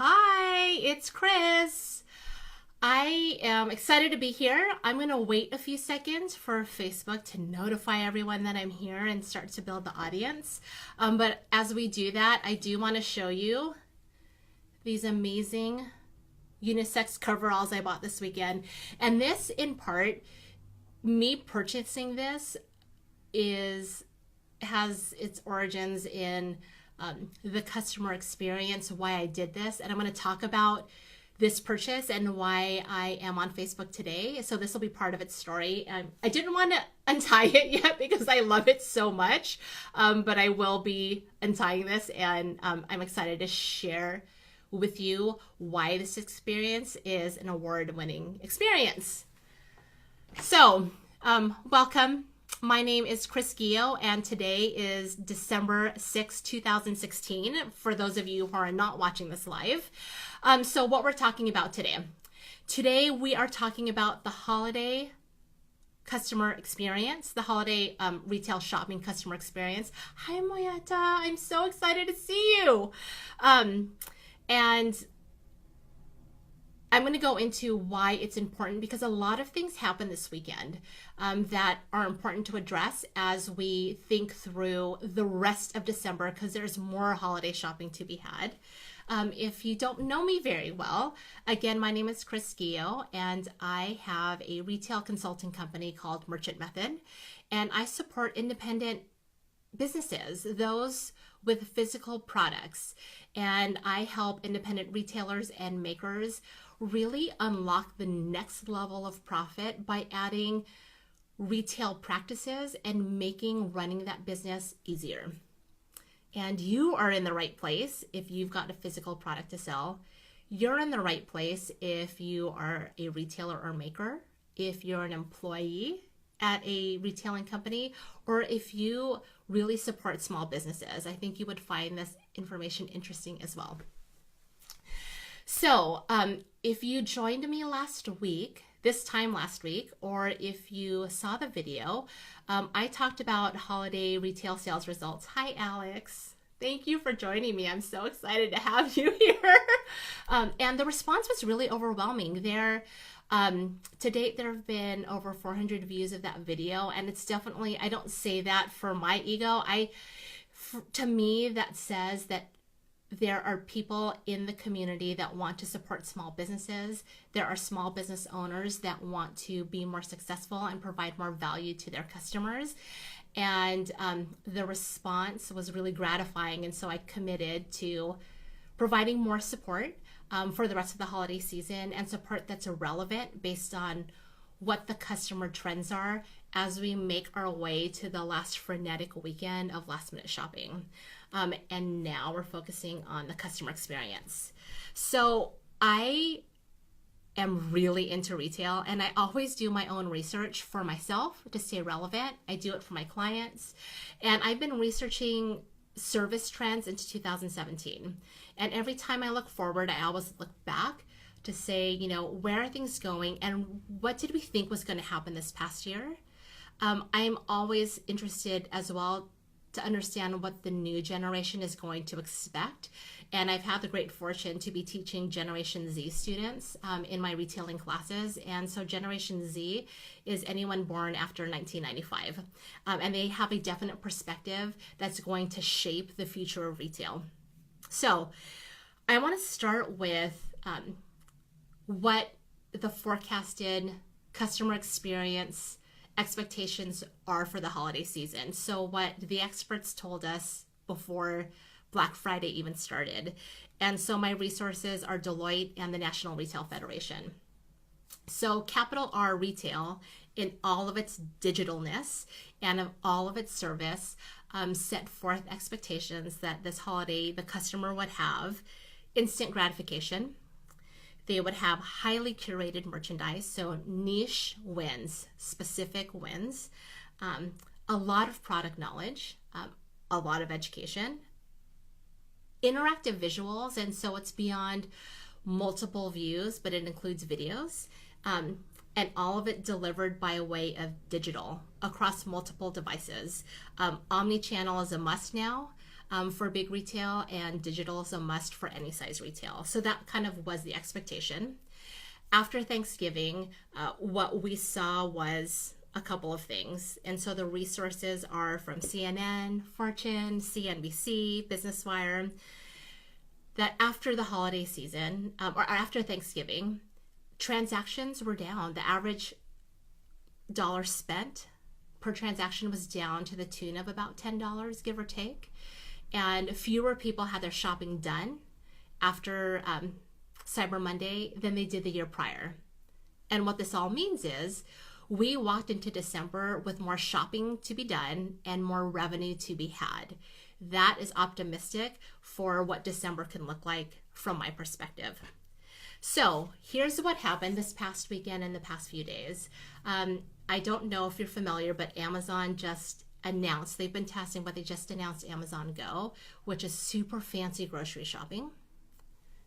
Hi, it's Chris. I am excited to be here. I'm going to wait a few seconds for Facebook to notify everyone that I'm here and start to build the audience. But as we do that, I do want to show you these amazing unisex coveralls I bought this weekend. And this, in part, me purchasing this has its origins in the customer experience, why I did this. And I'm going to talk about this purchase and why I am on Facebook today. So this will be part of its story. I didn't want to untie it yet because I love it so much, but I will be untying this, and I'm excited to share with you why this experience is an award-winning experience. So welcome. My name is Chris Guillo, and today is December 6, 2016, for those of you who are not watching this live. So what we're talking about today. Today we are talking about the holiday customer experience, the holiday retail shopping customer experience. Hi, Moyata. I'm so excited to see you. And I'm going to go into why it's important, because a lot of things happen this weekend that are important to address as we think through the rest of December, because there's more holiday shopping to be had. If you don't know me very well, again, my name is Chris Guillo, and I have a retail consulting company called Merchant Method, and I support independent businesses, those with physical products, and I help independent retailers and makers really unlock the next level of profit by adding retail practices and making running that business easier. And you are in the right place if you've got a physical product to sell. You're in the right place if you are a retailer or maker, if you're an employee at a retailing company, or if you really support small businesses. I think you would find this information interesting as well. So if you joined me this time last week, or if you saw the video, I talked about holiday retail sales results. Hi, Alex. Thank you for joining me. I'm so excited to have you here. And the response was really overwhelming. To date, there have been over 400 views of that video, and it's definitely, I don't say that for my ego. To me, that says that there are people in the community that want to support small businesses. There are small business owners that want to be more successful and provide more value to their customers. And the response was really gratifying. And so I committed to providing more support for the rest of the holiday season, and support that's relevant based on what the customer trends are as we make our way to the last frenetic weekend of last minute shopping. And now we're focusing on the customer experience. So I am really into retail, and I always do my own research for myself to stay relevant. I do it for my clients, and I've been researching service trends into 2017. And every time I look forward, I always look back to say, where are things going and what did we think was going to happen this past year? I'm always interested as well to understand what the new generation is going to expect. And I've had the great fortune to be teaching Generation Z students in my retailing classes. And so Generation Z is anyone born after 1995. And they have a definite perspective that's going to shape the future of retail. So I want to start with what the forecasted customer experience expectations are for the holiday season. So what the experts told us before Black Friday even started. And so my resources are Deloitte and the National Retail Federation. So capital R Retail, in all of its digitalness and of all of its service, set forth expectations that this holiday the customer would have instant gratification. They would have highly curated merchandise, so niche wins, specific wins, a lot of product knowledge, a lot of education, interactive visuals, and so it's beyond multiple views, but it includes videos, and all of it delivered by way of digital across multiple devices. Omnichannel is a must now. for big retail, and digital is a must for any size retail. So that kind of was the expectation. After Thanksgiving, what we saw was a couple of things. And so the resources are from CNN, Fortune, CNBC, Business Wire, that after the holiday season, or after Thanksgiving, transactions were down. The average dollar spent per transaction was down to the tune of about $10, give or take. And fewer people had their shopping done after Cyber Monday than they did the year prior. And what this all means is we walked into December with more shopping to be done and more revenue to be had. That is optimistic for what December can look like from my perspective. So here's what happened this past weekend and the past few days. I don't know if you're familiar, but Amazon just announced, they've been testing, but they just announced Amazon Go, which is super fancy grocery shopping.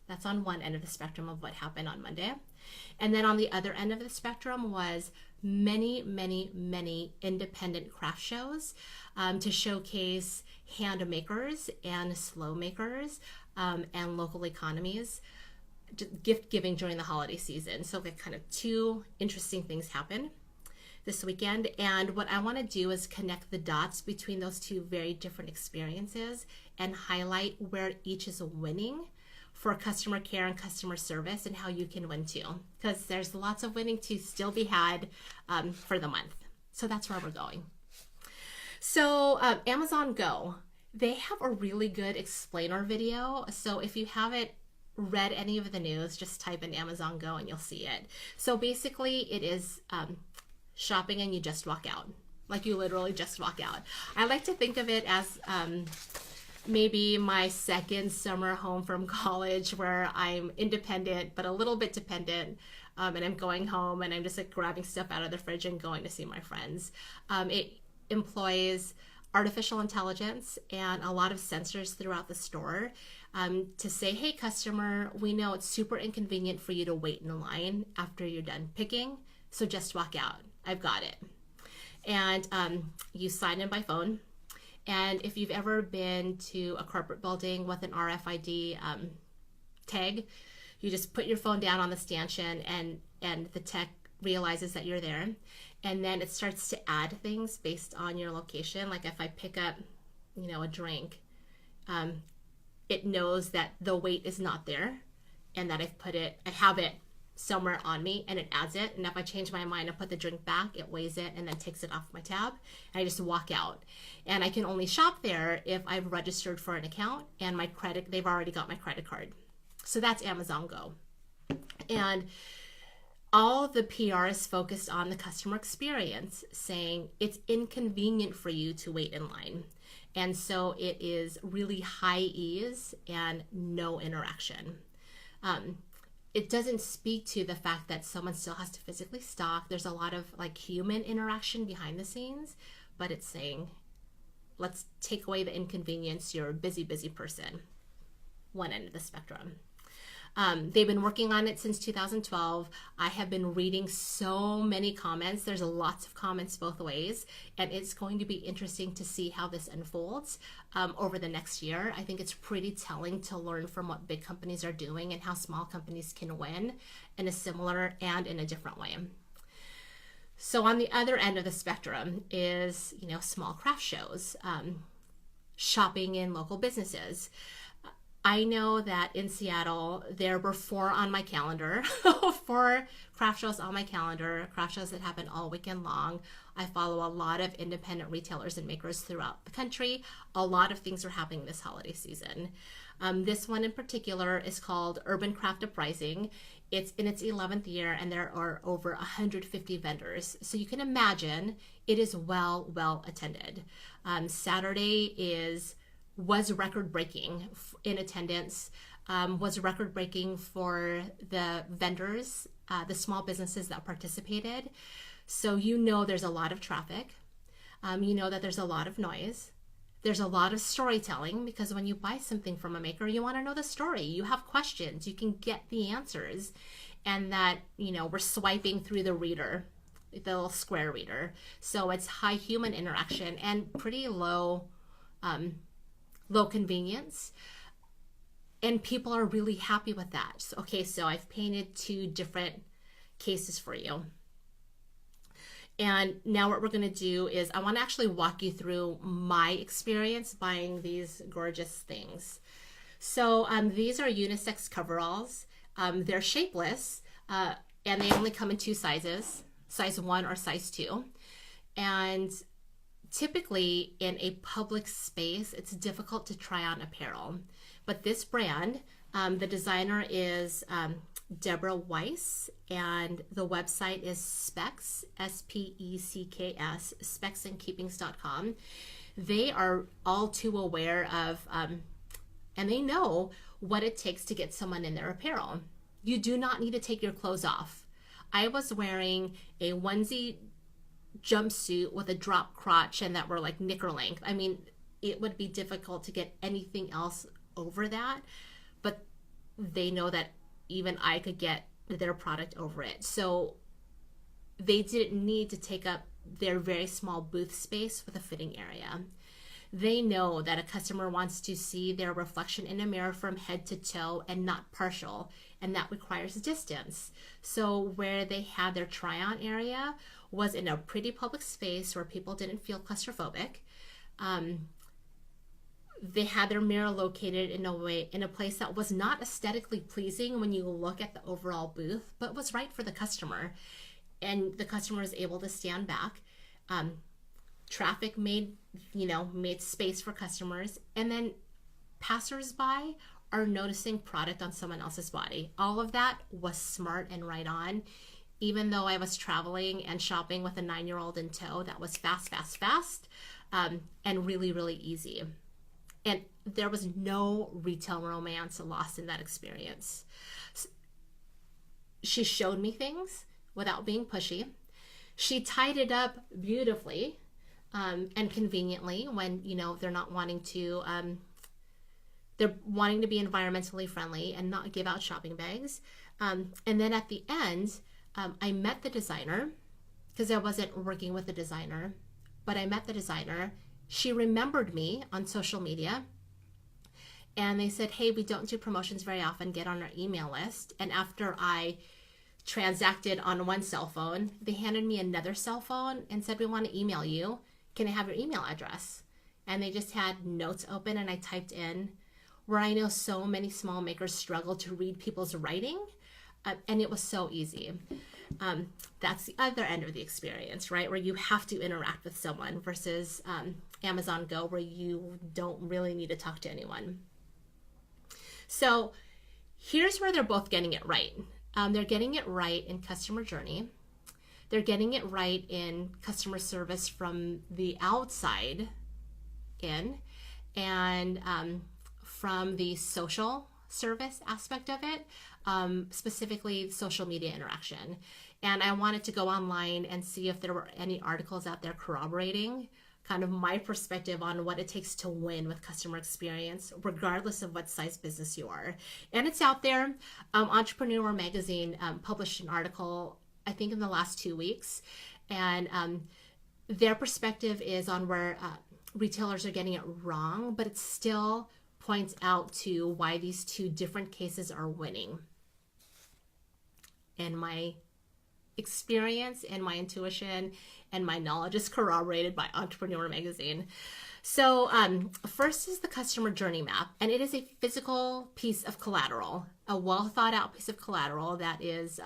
That's on one end of the spectrum of what happened on Monday. And then on the other end of the spectrum was many, many, many independent craft shows to showcase hand makers and slow makers and local economies, gift giving during the holiday season. So kind of two interesting things happen this weekend. And what I want to do is connect the dots between those two very different experiences and highlight where each is winning for customer care and customer service, and how you can win too, because there's lots of winning to still be had for the month. So that's where we're going. So Amazon Go, they have a really good explainer video. So if you haven't read any of the news, just type in Amazon Go and you'll see it. So basically it is shopping and you just walk out. Like you literally just walk out. I like to think of it as maybe my second summer home from college, where I'm independent but a little bit dependent, and I'm going home and I'm just like grabbing stuff out of the fridge and going to see my friends. It employs artificial intelligence and a lot of sensors throughout the store to say, hey customer, we know it's super inconvenient for you to wait in line after you're done picking, so just walk out, I've got it. And you sign in by phone. And if you've ever been to a corporate building with an RFID tag, you just put your phone down on the stanchion and the tech realizes that you're there. And then it starts to add things based on your location. Like if I pick up, a drink, it knows that the weight is not there and that I have it somewhere on me, and it adds it. And if I change my mind and put the drink back, it weighs it and then takes it off my tab, and I just walk out. And I can only shop there if I've registered for an account and they've already got my credit card. So that's Amazon Go. And all the PR is focused on the customer experience, saying it's inconvenient for you to wait in line. And so it is really high ease and no interaction. It doesn't speak to the fact that someone still has to physically stock. There's a lot of human interaction behind the scenes, but it's saying, let's take away the inconvenience. You're a busy, busy person. One end of the spectrum. They've been working on it since 2012. I have been reading so many comments. There's lots of comments both ways, and it's going to be interesting to see how this unfolds over the next year. I think it's pretty telling to learn from what big companies are doing and how small companies can win in a similar and in a different way. So on the other end of the spectrum is, small craft shows, shopping in local businesses. I know that in Seattle, there were 4 on my calendar, 4 craft shows on my calendar, craft shows that happen all weekend long. I follow a lot of independent retailers and makers throughout the country. A lot of things are happening this holiday season. This one in particular is called Urban Craft Uprising. It's in its 11th year, and there are over 150 vendors. So you can imagine it is well attended. Saturday was record-breaking in attendance, was record-breaking for the vendors, the small businesses that participated. So there's a lot of traffic. That there's a lot of noise. There's a lot of storytelling, because when you buy something from a maker, you want to know the story. You have questions. You can get the answers. And that, we're swiping through the reader, the little square reader. So it's high human interaction and pretty low low convenience. And people are really happy with that. So, okay, so I've painted 2 different cases for you. And now what we're going to do is I want to actually walk you through my experience buying these gorgeous things. So these are unisex coveralls. They're shapeless, and they only come in 2 sizes, size 1 or size 2. And typically in a public space, it's difficult to try on apparel. But this brand, the designer is Deborah Weiss, and the website is Specs, S-P-E-C-K-S, specsandkeepings.com. They are all too aware of, and they know what it takes to get someone in their apparel. You do not need to take your clothes off. I was wearing a onesie jumpsuit with a drop crotch and that were like knicker length. I mean, it would be difficult to get anything else over that, but they know that even I could get their product over it. So they didn't need to take up their very small booth space with a fitting area. They know that a customer wants to see their reflection in a mirror from head to toe and not partial, and that requires distance. So where they had their try-on area was in a pretty public space where people didn't feel claustrophobic. They had their mirror located in a place that was not aesthetically pleasing when you look at the overall booth, but was right for the customer. And the customer was able to stand back. Traffic made space for customers. And then passersby are noticing product on someone else's body. All of that was smart and right on. Even though I was traveling and shopping with a 9-year-old in tow, that was fast, and really, really easy. And there was no retail romance lost in that experience. She showed me things without being pushy. She tied it up beautifully and conveniently when, they're not wanting to, they're wanting to be environmentally friendly and not give out shopping bags. And then at the end, I met the designer because I wasn't working with the designer, but I met the designer. She remembered me on social media, and they said, hey, we don't do promotions very often, get on our email list. And after I transacted on one cell phone, they handed me another cell phone and said, we want to email you. Can I have your email address? And they just had notes open, and I typed in where I know so many small makers struggle to read people's writing, and it was so easy. That's the other end of the experience, right? Where you have to interact with someone versus Amazon Go, where you don't really need to talk to anyone. So here's where they're both getting it right. They're getting it right in customer journey. They're getting it right in customer service from the outside in, and from the social service aspect of it, specifically social media interaction. And I wanted to go online and see if there were any articles out there corroborating kind of my perspective on what it takes to win with customer experience, regardless of what size business you are. And it's out there. Entrepreneur Magazine published an article, I think in the last 2 weeks, and their perspective is on where retailers are getting it wrong, but it still points out to why these 2 different cases are winning. And my experience and my intuition and my knowledge is corroborated by Entrepreneur Magazine. So first is the customer journey map, and it is a physical piece of collateral, a well thought out piece of collateral that is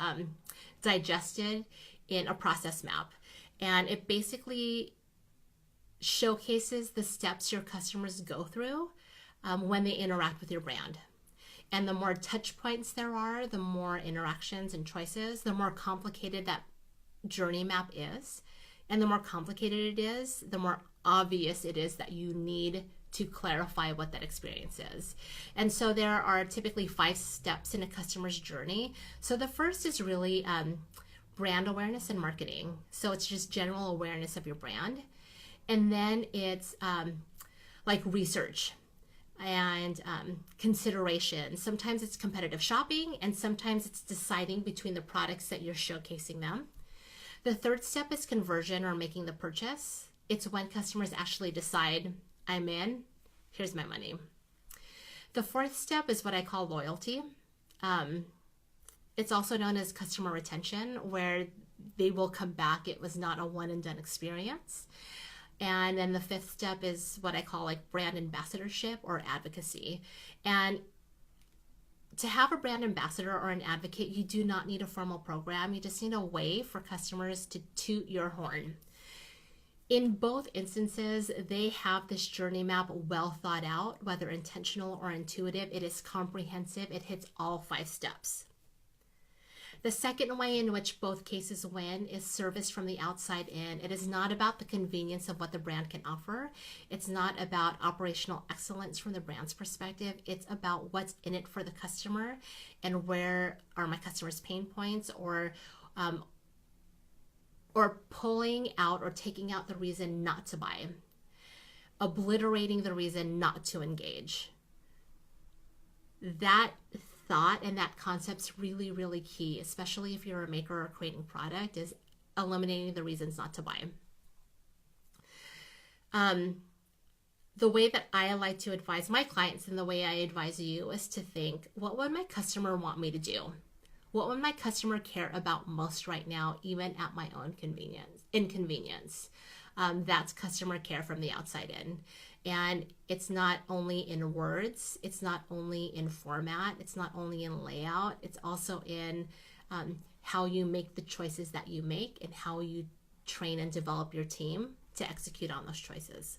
digested in a process map. And it basically showcases the steps your customers go through when they interact with your brand. And the more touch points there are, the more interactions and choices, the more complicated that journey map is. And the more complicated it is, the more obvious it is that you need to clarify what that experience is. And so there are typically 5 steps in a customer's journey. So the first is really brand awareness and marketing. So it's just general awareness of your brand. And then it's like research and consideration. Sometimes it's competitive shopping, and sometimes it's deciding between the products that you're showcasing them. The third step is conversion or making the purchase. It's when customers actually decide, I'm in, here's my money. The fourth step is what I call loyalty. It's also known as customer retention, where they will come back. It was not a one and done experience. And then the fifth step is what I call like brand ambassadorship or advocacy. And to have a brand ambassador or an advocate, you do not need a formal program. You just need a way for customers to toot your horn. In both instances, they have this journey map well thought out, whether intentional or intuitive. It is comprehensive. It hits all 5 steps. The second way in which both cases win is service from the outside in. It is not about the convenience of what the brand can offer. It's not about operational excellence from the brand's perspective. It's about what's in it for the customer and where are my customers' pain points, or pulling out or taking out the reason not to buy, obliterating the reason not to engage. That thought and that concept's really, really key, especially if you're a maker or creating product, is eliminating the reasons not to buy. The way that I like to advise my clients and the way I advise you is to think, what would my customer want me to do? What would my customer care about most right now, even at my own inconvenience? That's customer care from the outside in. And it's not only in words, it's not only in format, it's not only in layout, it's also in how you make the choices that you make and how you train and develop your team to execute on those choices.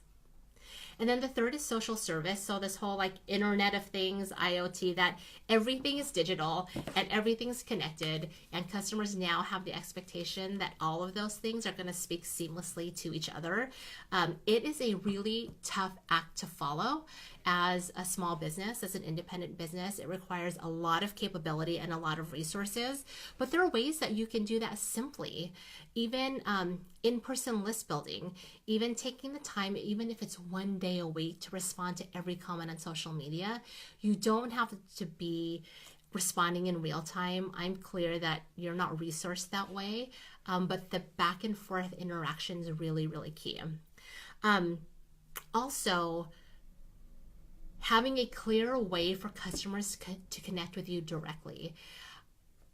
And then the third is social service. So this whole like Internet of Things, IoT, that everything is digital and everything's connected, and customers now have the expectation that all of those things are going to speak seamlessly to each other. It is a really tough act to follow as a small business, as an independent business. It requires a lot of capability and a lot of resources, but there are ways that you can do that simply. Even in-person list building, even taking the time, even if it's one day a week, to respond to every comment on social media. You don't have to be responding in real time. I'm clear that you're not resourced that way, but the back and forth interaction is really, really key. Also, having a clear way for customers to connect with you directly.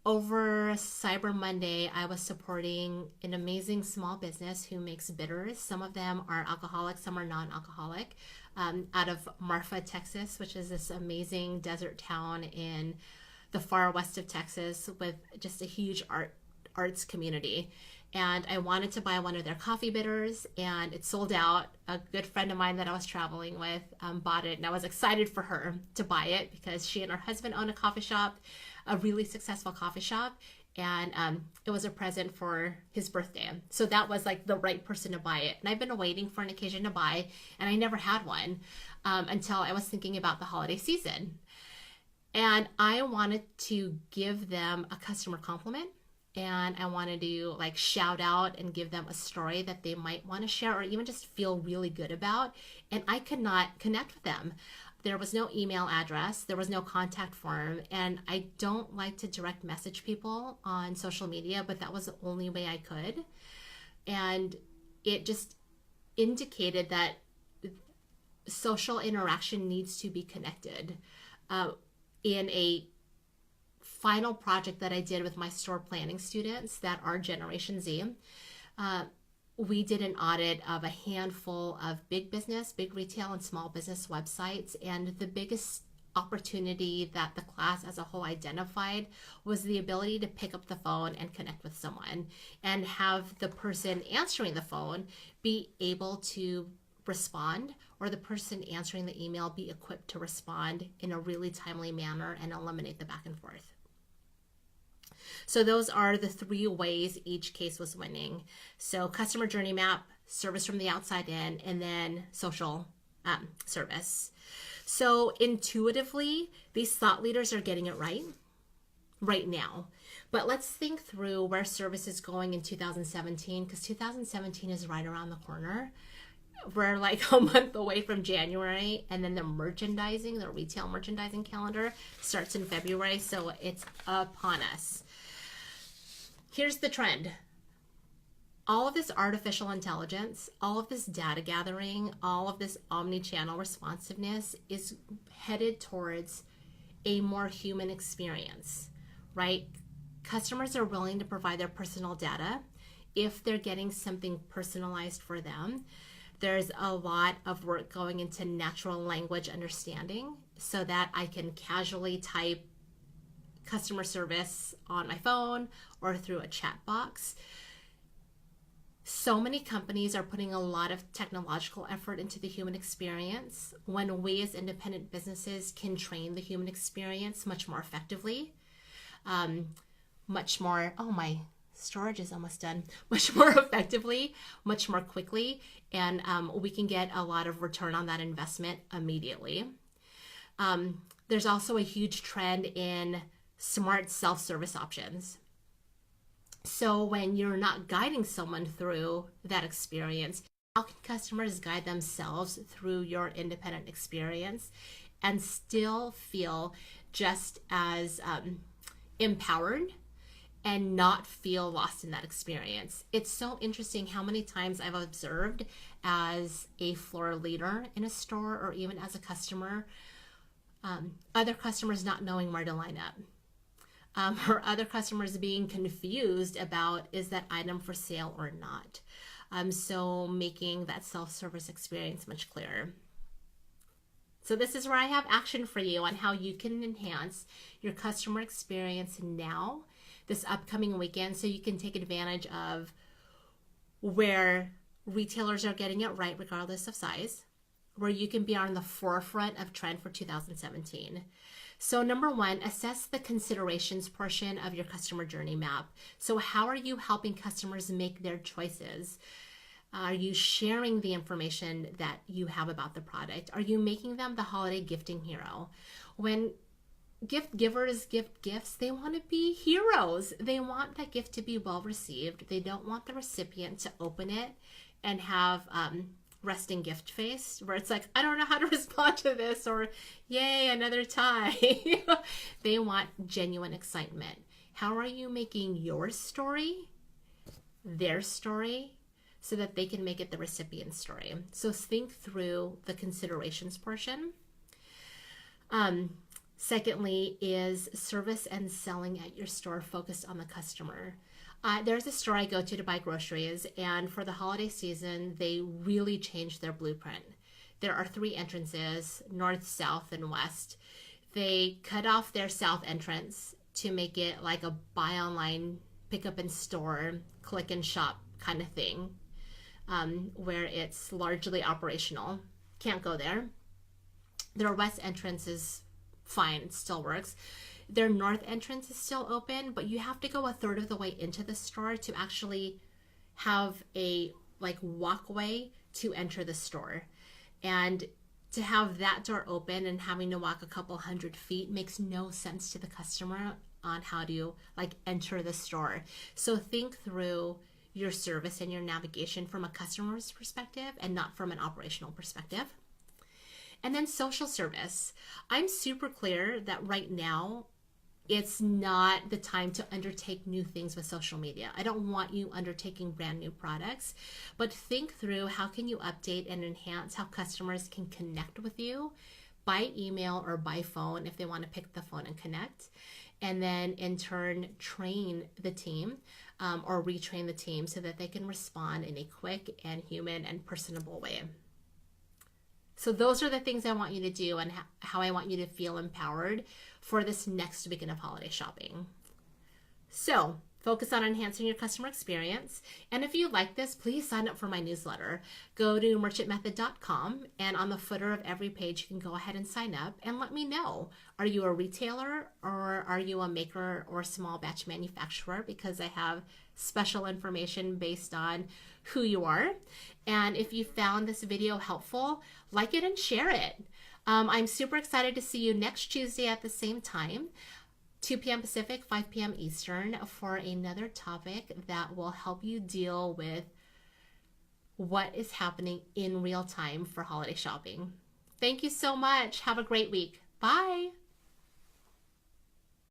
Over Cyber Monday, I was supporting an amazing small business who makes bitters. Some of them are alcoholic, some are non-alcoholic, out of Marfa, Texas, which is this amazing desert town in the far west of Texas with just a huge arts community. And I wanted to buy one of their coffee bitters, and it sold out. A good friend of mine that I was traveling with bought it, and I was excited for her to buy it because she and her husband own a coffee shop, a really successful coffee shop, and it was a present for his birthday. So that was like the right person to buy it. And I've been waiting for an occasion to buy, and I never had one until I was thinking about the holiday season. And I wanted to give them a customer compliment, and I wanted to like shout out and give them a story that they might want to share or even just feel really good about. And I could not connect with them. There was no email address, there was no contact form, and I don't like to direct message people on social media, but that was the only way I could. And it just indicated that social interaction needs to be connected. In a final project that I did with my store planning students that are Generation Z, we did an audit of a handful of big business, big retail, and small business websites. And the biggest opportunity that the class as a whole identified was the ability to pick up the phone and connect with someone and have the person answering the phone be able to respond, or the person answering the email be equipped to respond in a really timely manner and eliminate the back and forth. So those are the 3 ways each case was winning. So customer journey map, service from the outside in, and then social service. So intuitively, these thought leaders are getting it right now. But let's think through where service is going in 2017, because 2017 is right around the corner. We're like a month away from January, and then the retail merchandising calendar starts in February, so it's upon us. Here's the trend. All of this artificial intelligence, all of this data gathering, all of this omni-channel responsiveness is headed towards a more human experience, right? Customers are willing to provide their personal data if they're getting something personalized for them. There's a lot of work going into natural language understanding so that I can casually type customer service on my phone or through a chat box. So many companies are putting a lot of technological effort into the human experience when we as independent businesses can train the human experience much more effectively, much more, oh, my storage is almost done, much more effectively, much more quickly, and we can get a lot of return on that investment immediately. There's also a huge trend in smart self-service options. So when you're not guiding someone through that experience, how can customers guide themselves through your independent experience and still feel just as empowered and not feel lost in that experience? It's so interesting how many times I've observed as a floor leader in a store or even as a customer, other customers not knowing where to line up. Or other customers being confused about, is that item for sale or not? So making that self-service experience much clearer. So this is where I have action for you on how you can enhance your customer experience now, this upcoming weekend, so you can take advantage of where retailers are getting it right regardless of size, where you can be on the forefront of trend for 2017. So number one, assess the considerations portion of your customer journey map. So how are you helping customers make their choices? Are you sharing the information that you have about the product? Are you making them the holiday gifting hero? When gift givers gift gifts, they want to be heroes. They want that gift to be well received. They don't want the recipient to open it and have resting gift face where it's like, I don't know how to respond to this, or yay, another tie. They want genuine excitement. How are you making your story their story so that they can make it the recipient's story? So think through the considerations portion. Secondly is service and selling at your store focused on the customer. There's a store I go to buy groceries, and for the holiday season, they really changed their blueprint. There are 3 entrances, north, south, and west. They cut off their south entrance to make it like a buy online, pick up in store, click and shop kind of thing, where it's largely operational. Can't go there. Their west entrance is fine, it still works. Their north entrance is still open, but you have to go a third of the way into the store to actually have a walkway to enter the store. And to have that door open and having to walk a couple hundred feet makes no sense to the customer on how to enter the store. So think through your service and your navigation from a customer's perspective and not from an operational perspective. And then social service. I'm super clear that right now, it's not the time to undertake new things with social media. I don't want you undertaking brand new products, but think through how can you update and enhance how customers can connect with you by email or by phone if they want to pick the phone and connect. And then in turn, train the team or retrain the team so that they can respond in a quick and human and personable way. So those are the things I want you to do and how I want you to feel empowered for this next weekend of holiday shopping. So focus on enhancing your customer experience. And if you like this, please sign up for my newsletter. Go to merchantmethod.com, and on the footer of every page, you can go ahead and sign up and let me know. Are you a retailer or are you a maker or small batch manufacturer? Because I have special information based on who you are. And if you found this video helpful, like it and share it. I'm super excited to see you next Tuesday at the same time, 2 p.m. Pacific, 5 p.m. Eastern, for another topic that will help you deal with what is happening in real time for holiday shopping. Thank you so much. Have a great week. Bye.